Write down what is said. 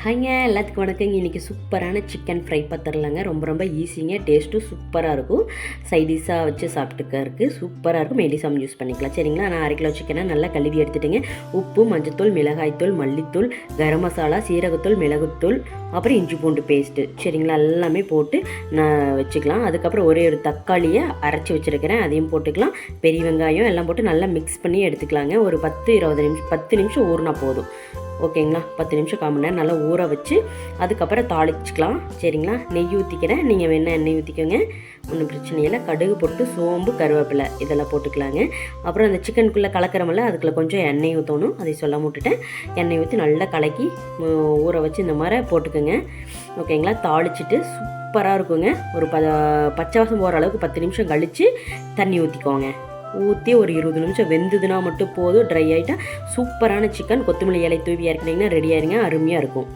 ஹாய்ங்க, எல்லாத்துக்கும் வணக்கங்க. இன்றைக்கி சூப்பரான சிக்கன் ஃப்ரை பார்த்துடலாங்க. ரொம்ப ஈஸிங்க, டேஸ்ட்டும் சூப்பராக இருக்கும். சைடிஷாக வச்சு சாப்பிட்டுக்கறதுக்கு சூப்பராக இருக்கும். மெடிசம் யூஸ் பண்ணிக்கலாம். சரிங்களா, நான் 1/2 கிலோ சிக்கனை நல்லா கழுவி எடுத்துட்டுங்க. உப்பு, மஞ்சத்தூள், மிளகாய்த்தூள், மல்லித்தூள், கரம் மசாலா, சீரகத்தூள், மிளகுத்தூள், அப்புறம் இஞ்சி பூண்டு பேஸ்ட்டு, சரிங்களா, எல்லாமே போட்டு நான் வச்சுக்கலாம். அதுக்கப்புறம் ஒரே ஒரு தக்காளியை அரைச்சி வச்சுருக்கிறேன், அதையும் போட்டுக்கலாம். பெரிய வெங்காயம் எல்லாம் போட்டு நல்லா மிக்ஸ் பண்ணி எடுத்துக்கலாங்க. ஒரு 10 நிமிஷம் ஊறினா போதும். ஓகேங்களா, 10 நிமிஷம் 1/4 மணி நேரம் நல்லா ஊற வச்சு அதுக்கப்புறம் தாளிச்சிக்கலாம். சரிங்களா, நெய் ஊற்றிக்கிறேன். நீங்கள் வேணால் எண்ணெய் ஊற்றிக்கோங்க, ஒன்றும் பிரச்சனை இல்லை. கடுகு போட்டு சோம்பு, கருவேப்பிலை இதெல்லாம் போட்டுக்கலாங்க. அப்புறம் அந்த சிக்கனுக்குள்ளே கலக்கிறமில்ல, அதுக்குள்ளே கொஞ்சம் எண்ணெய் ஊற்றணும். அதை சொல்ல விட்டுட்டேன். எண்ணெய் ஊற்றி நல்லா கலக்கி ஊற வச்சு இந்த மாதிரி போட்டுக்கோங்க. ஓகேங்களா, தாளிச்சிட்டு சூப்பராக இருக்குங்க. ஒரு பச்சை வாசம் போகிற அளவுக்கு 10 நிமிஷம் கழித்து தண்ணி ஊற்றிக்கோங்க. ஊற்றி ஒரு 20 நிமிஷம் வெந்ததுன்னா மட்டும் போதும். ட்ரை ஆகிட்டா சூப்பரான சிக்கன் கொத்தமல்லி இலை தூவி இறக்குனீங்கன்னா ரெடி ஆயிருங்க. அருமையாக இருக்கும்.